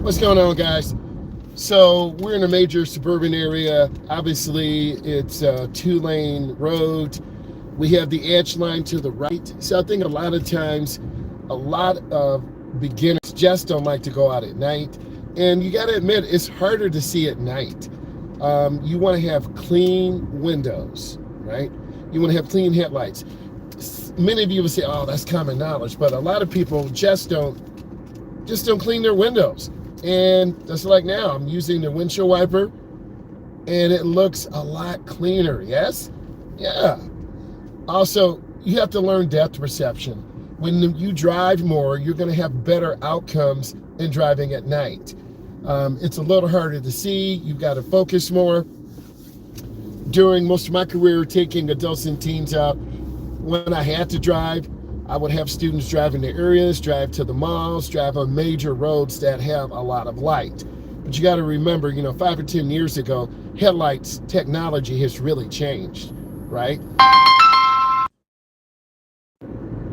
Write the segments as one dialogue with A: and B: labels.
A: What's going on, guys? So we're in a major suburban area. Obviously, it's a two-lane road. We have the edge line to the right. So I think a lot of times, a lot of beginners just don't like to go out at night. And you got to admit, it's harder to see at night. You want to have clean windows, right? You want to have clean headlights. Many of you will say, "Oh, that's common knowledge," but a lot of people just don't clean their windows. And just like now, I'm using the windshield wiper and it looks a lot cleaner. Yes? Yeah. Also, you have to learn depth perception. When you drive more, you're going to have better outcomes in driving at night. It's a little harder to see. You've got to focus more. During most of my career, taking adults and teens out, when I had to drive, I would have students drive in the areas, drive to the malls, drive on major roads that have a lot of light. But you got to remember, 5 or 10 years ago, headlights technology has really changed, right?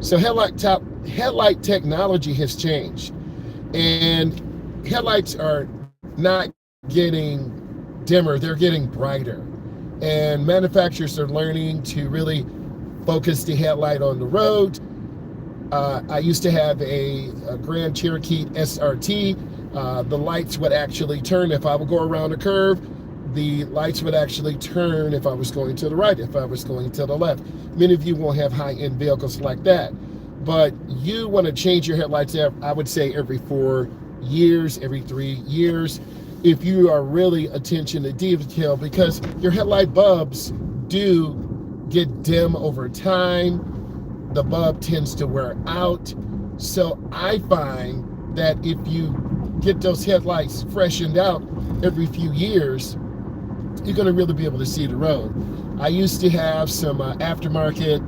A: So headlight technology has changed, and headlights are not getting dimmer, they're getting brighter. And manufacturers are learning to really focus the headlight on the road. I used to have a Grand Cherokee SRT. The lights would actually turn if I would go around a curve. The lights would actually turn if I was going to the right, if I was going to the left. Many of you won't have high-end vehicles like that. But you want to change your headlights, I would say, every 4 years, every 3 years, if you are really attention to detail, because your headlight bulbs do get dim over time. The bulb tends to wear out. So I find that if you get those headlights freshened out every few years, you're going to really be able to see the road. I used to have some aftermarket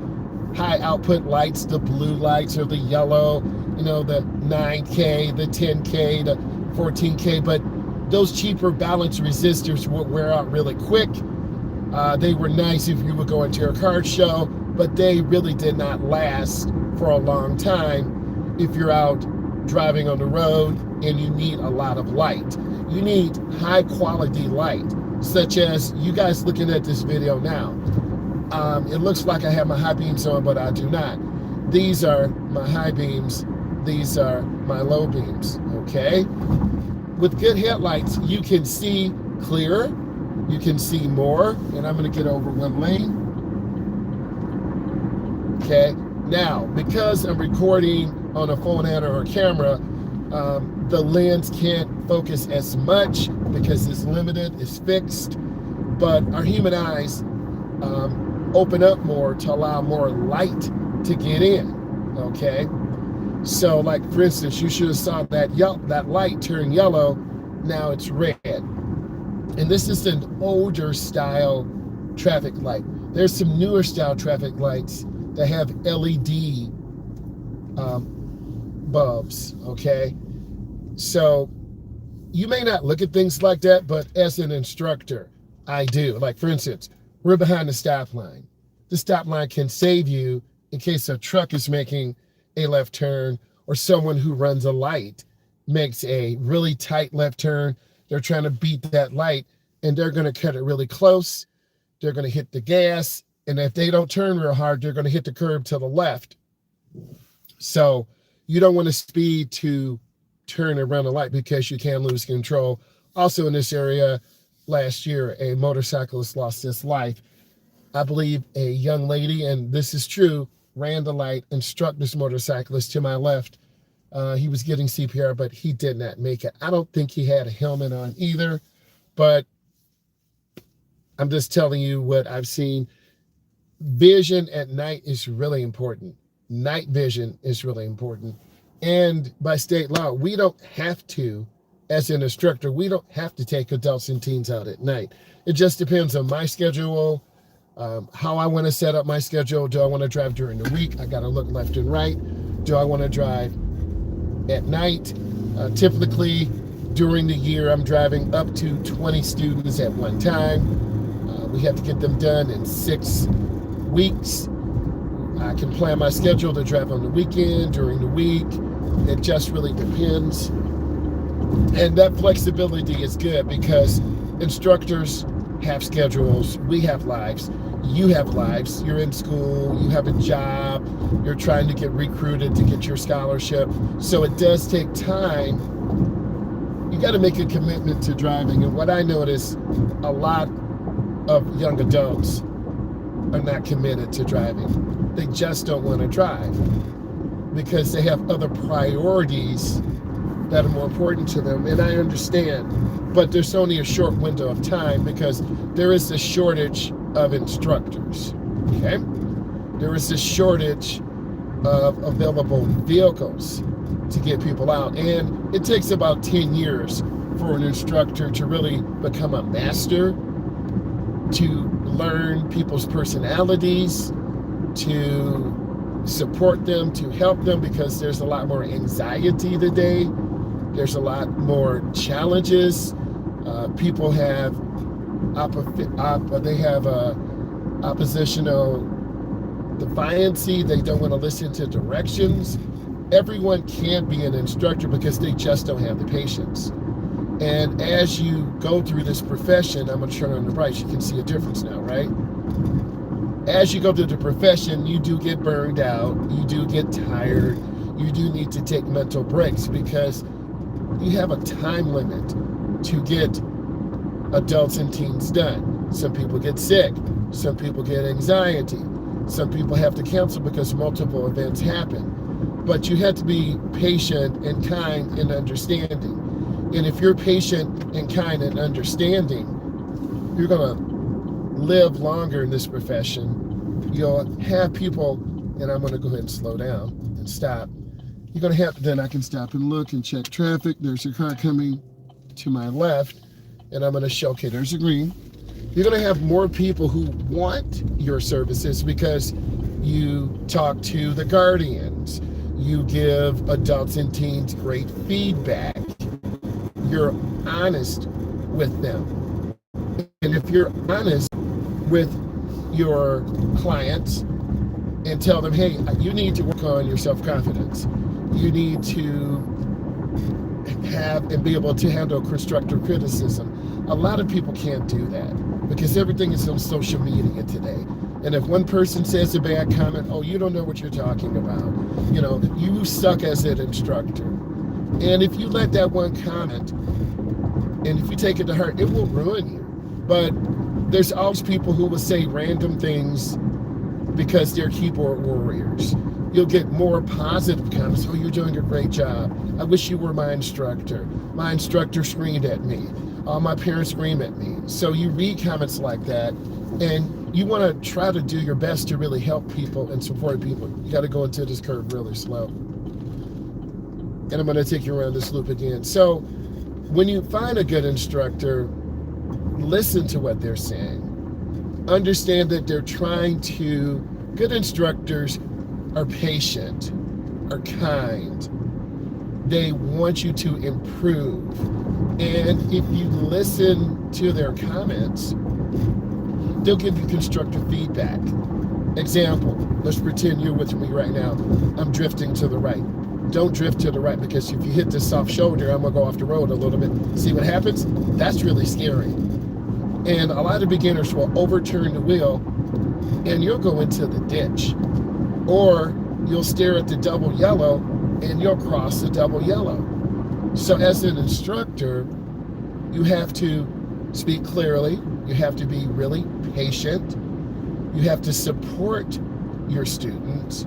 A: high output lights, the blue lights or the yellow, the 9K, the 10K, the 14K, but those cheaper balanced resistors would wear out really quick. They were nice if you were going to a car show, but they really did not last for a long time if you're out driving on the road and you need a lot of light. You need high quality light, such as you guys looking at this video now. It looks like I have my high beams on, but I do not. These are my high beams. These are my low beams, okay? With good headlights, you can see clearer, you can see more, and I'm gonna get over one lane. Okay, now, because I'm recording on a phone or a camera, the lens can't focus as much because it's limited, it's fixed, but our human eyes open up more to allow more light to get in, okay? So, like, for instance, you should have saw that light turn yellow, now it's red. And this is an older style traffic light. There's some newer style traffic lights that have LED bulbs, okay? So you may not look at things like that, but as an instructor, I do. Like, for instance, we're behind the stop line. The stop line can save you in case a truck is making a left turn or someone who runs a light makes a really tight left turn. They're trying to beat that light and they're going to cut it really close. They're going to hit the gas. And if they don't turn real hard, they're going to hit the curb to the left. So you don't want to speed to turn around a light because you can lose control. Also in this area, last year, a motorcyclist lost his life. I believe a young lady, and this is true, ran the light and struck this motorcyclist to my left. He was getting CPR, but he did not make it. I don't think he had a helmet on either, but I'm just telling you what I've seen. Vision at night is really important. Night vision is really important. And by state law, we don't have to, as an instructor, we don't have to take adults and teens out at night. It just depends on my schedule, how I want to set up my schedule. Do I want to drive during the week? I got to look left and right. Do I want to drive at night? Typically, during the year, I'm driving up to 20 students at one time. We have to get them done in 6 weeks. I can plan my schedule to drive on the weekend, during the week. It just really depends. And that flexibility is good because instructors have schedules, we have lives, you have lives, you're in school, you have a job, you're trying to get recruited to get your scholarship. So it does take time. You got to make a commitment to driving. And what I notice, a lot of young adults are not committed to driving. They just don't want to drive because they have other priorities that are more important to them. And I understand, but there's only a short window of time because there is a shortage of instructors, okay? There is a shortage of available vehicles to get people out. And it takes about 10 years for an instructor to really become a master, to learn people's personalities, to support them, to help them, because there's a lot more anxiety today. There's a lot more challenges. People have oppositional defiancy. They don't want to listen to directions. Everyone can't be an instructor because they just don't have the patience. And as you go through this profession, I'm going to turn on the brights. You can see a difference now, right? As you go through the profession, you do get burned out. You do get tired. You do need to take mental breaks because you have a time limit to get adults and teens done. Some people get sick. Some people get anxiety. Some people have to cancel because multiple events happen. But you have to be patient and kind and understanding. And if you're patient and kind and understanding, you're going to live longer in this profession. You'll have people, and I'm going to go ahead and slow down and stop. You're going to have, then I can stop and look and check traffic. There's a car coming to my left, and I'm going to show, okay, there's a green. You're going to have more people who want your services because you talk to the guardians. You give adults and teens great feedback. You're honest with them. And if you're honest with your clients and tell them, hey, you need to work on your self-confidence. You need to have and be able to handle constructive criticism. A lot of people can't do that because everything is on social media today. And if one person says a bad comment, oh, you don't know what you're talking about. You know, you suck as an instructor. And if you let that one comment, and if you take it to heart, it will ruin you. But there's always people who will say random things because they're keyboard warriors. You'll get more positive comments. Oh, you're doing a great job. I wish you were my instructor. My instructor screamed at me. My parents screamed at me. So you read comments like that, and you want to try to do your best to really help people and support people. You got to go into this curve really slow. And I'm going to take you around this loop again. So when you find a good instructor, listen to what they're saying. Understand that they're trying to, good instructors are patient, are kind. They want you to improve. And if you listen to their comments, they'll give you constructive feedback. Example, let's pretend you're with me right now. I'm drifting to the right. Don't drift to the right, because if you hit the soft shoulder, I'm gonna go off the road a little bit. See what happens? That's really scary. And a lot of beginners will overturn the wheel and you'll go into the ditch. Or you'll stare at the double yellow and you'll cross the double yellow. So as an instructor, you have to speak clearly. You have to be really patient. You have to support your students.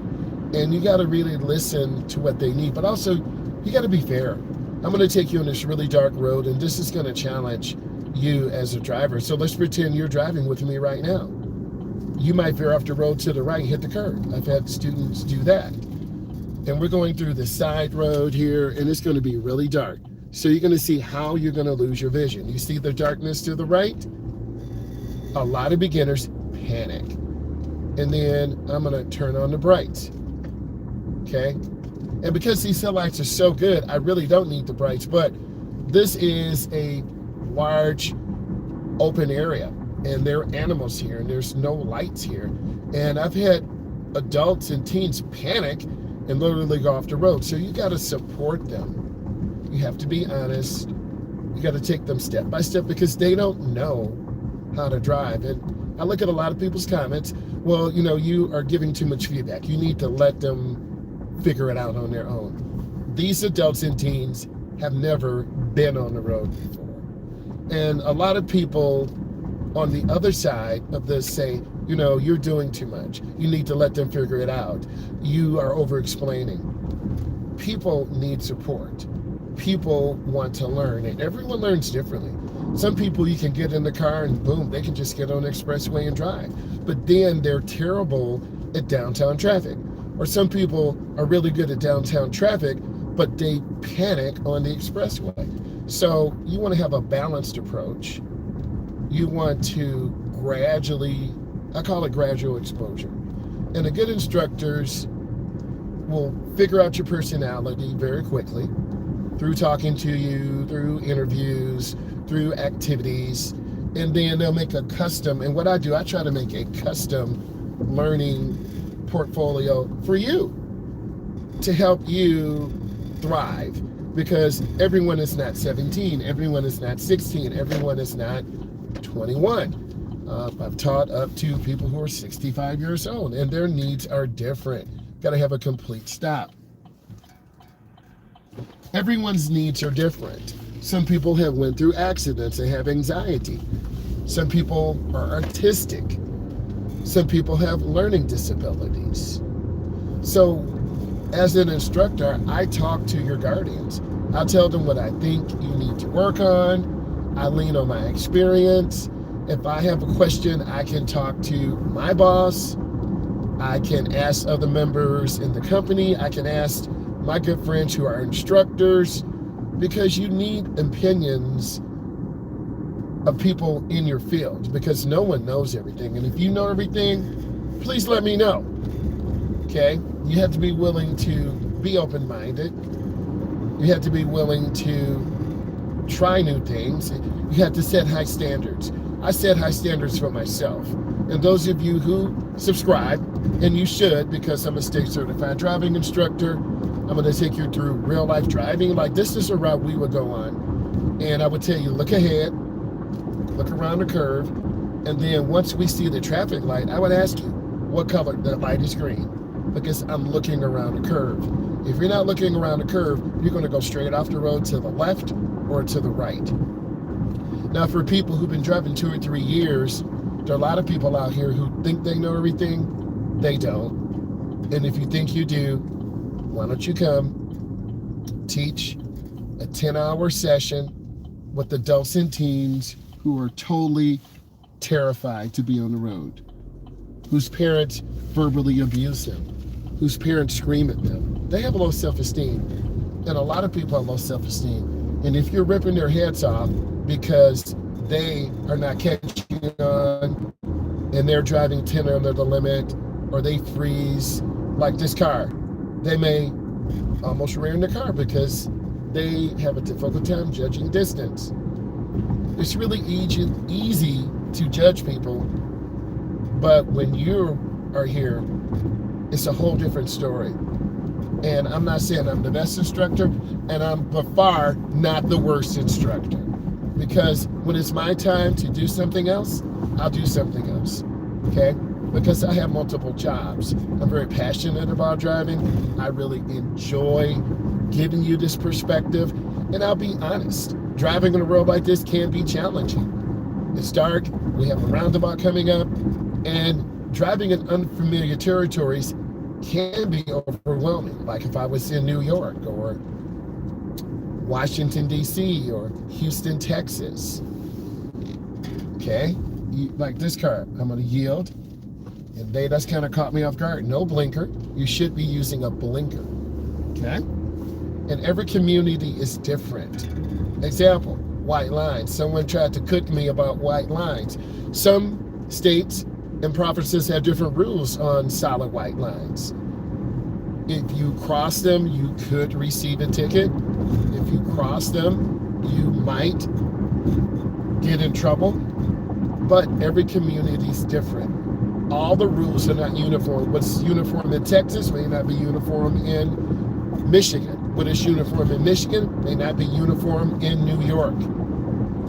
A: And you got to really listen to what they need. But also, you got to be fair. I'm going to take you on this really dark road, and this is going to challenge you as a driver. So let's pretend you're driving with me right now. You might veer off the road to the right, hit the curb. I've had students do that. And we're going through the side road here, and it's going to be really dark. So you're going to see how you're going to lose your vision. You see the darkness to the right? A lot of beginners panic. And then I'm going to turn on the brights. Okay? And because these headlights are so good, I really don't need the brights, but this is a large open area, and there are animals here, and there's no lights here. And I've had adults and teens panic and literally go off the road. So you got to support them. You have to be honest. You got to take them step by step because they don't know how to drive. And I look at a lot of people's comments. Well, you are giving too much feedback. You need to let them figure it out on their own. These adults and teens have never been on the road before. And a lot of people on the other side of this say, you're doing too much. You need to let them figure it out. You are over-explaining. People need support. People want to learn, and everyone learns differently. Some people, you can get in the car and boom, they can just get on the expressway and drive. But then they're terrible at downtown traffic. Or some people are really good at downtown traffic, but they panic on the expressway. So you want to have a balanced approach. You want to gradually, I call it gradual exposure. And the good instructors will figure out your personality very quickly through talking to you, through interviews, through activities, and then they'll make a custom. And what I do, I try to make a custom learning portfolio for you to help you thrive, because everyone is not 17, everyone is not 16, everyone is not 21. I've taught up to people who are 65 years old, and their needs are different. Got to have a complete stop. Everyone's needs are different. Some people have went through accidents and have anxiety. Some people are autistic. Some people have learning disabilities. So as an instructor, I talk to your guardians. I tell them what I think you need to work on. I lean on my experience. If I have a question, I can talk to my boss. I can ask other members in the company. I can ask my good friends who are instructors, because you need opinions of people in your field, because no one knows everything. And if you know everything, please let me know. Okay? You have to be willing to be open-minded. You have to be willing to try new things. You have to set high standards. I set high standards for myself. And those of you who subscribe, and you should, because I'm a state certified driving instructor, I'm going to take you through real life driving. Like, this is a route we would go on. And I would tell you, look ahead, look around the curve. And then once we see the traffic light, I would ask you, what color? The light is green, because I'm looking around the curve. If you're not looking around the curve, you're going to go straight off the road to the left or to the right. Now, for people who've been driving 2 or 3 years, there are a lot of people out here who think they know everything. They don't. And if you think you do, why don't you come teach a 10-hour session with adults and teens who are totally terrified to be on the road, whose parents verbally abuse them, whose parents scream at them. They have low self-esteem. And a lot of people have low self-esteem. And if you're ripping their heads off because they are not catching on and they're driving 10 under the limit, or they freeze, like this car, they may almost rear in the car because they have a difficult time judging distance. It's really easy to judge people, but when you are here, it's a whole different story. And I'm not saying I'm the best instructor, and I'm by far not the worst instructor, because when it's my time to do something else, I'll do something else, okay? Because I have multiple jobs. I'm very passionate about driving. I really enjoy giving you this perspective. And I'll be honest, driving on a road like this can be challenging. It's dark, we have a roundabout coming up, and driving in unfamiliar territories can be overwhelming. Like if I was in New York or Washington, D.C. or Houston, Texas. Okay, like this car, I'm gonna yield. And that's kind of caught me off guard. No blinker. You should be using a blinker. Okay? And every community is different. Example, white lines. Someone tried to cook me about white lines. Some states and provinces have different rules on solid white lines. If you cross them, you could receive a ticket. If you cross them, you might get in trouble. But every community is different. All the rules are not uniform. What's uniform in Texas may not be uniform in Michigan. What is uniform in Michigan may not be uniform in New York.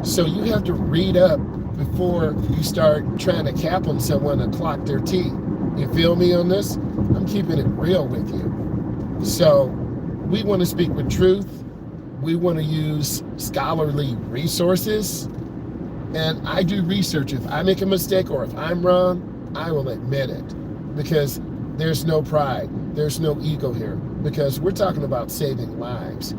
A: So you have to read up before you start trying to cap on someone and clock their T. You feel me on this? I'm keeping it real with you. So we want to speak with truth. We want to use scholarly resources. And I do research. If I make a mistake or if I'm wrong, I will admit it. Because there's no pride. There's no ego here. Because we're talking about saving lives.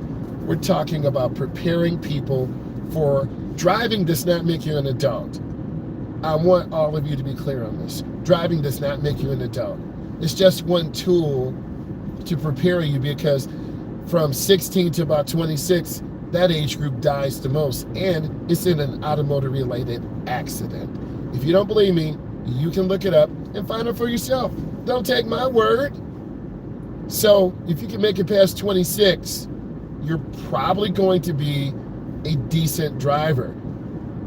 A: We're talking about preparing people for driving does not make you an adult. I want all of you to be clear on this. Driving does not make you an adult. It's just one tool to prepare you, because from 16 to about 26, that age group dies the most, and it's in an automotive related accident. If you don't believe me, you can look it up and find it for yourself. Don't take my word. So if you can make it past 26, you're probably going to be a decent driver.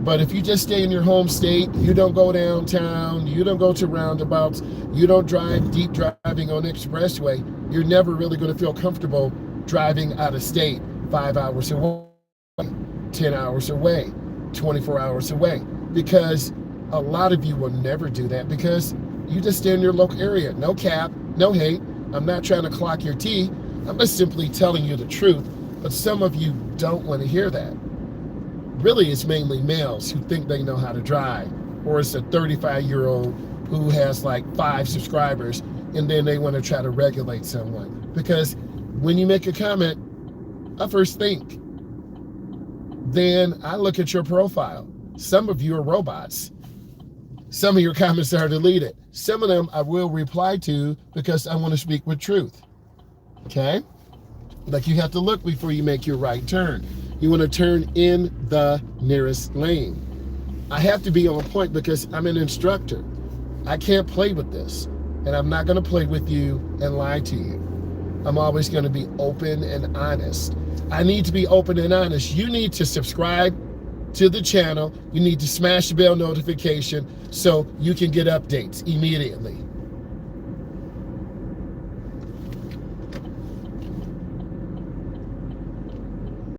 A: But if you just stay in your home state, you don't go downtown, you don't go to roundabouts, you don't drive deep driving on expressway, you're never really going to feel comfortable driving out of state 5 hours away, 10 hours away, 24 hours away. Because a lot of you will never do that because you just stay in your local area. No cap, no hate. I'm not trying to clock your T. I'm just simply telling you the truth. But some of you don't want to hear that. Really, it's mainly males who think they know how to drive, or it's a 35-year-old who has like 5 subscribers, and then they want to try to regulate someone. Because when you make a comment, I first think. Then I look at your profile. Some of you are robots. Some of your comments are deleted. Some of them I will reply to because I want to speak with truth. Okay? Like, you have to look before you make your right turn. You want to turn in the nearest lane. I have to be on point because I'm an instructor. I can't play with this. And I'm not going to play with you and lie to you. I'm always going to be open and honest. I need to be open and honest. You need to subscribe to the channel. You need to smash the bell notification so you can get updates immediately.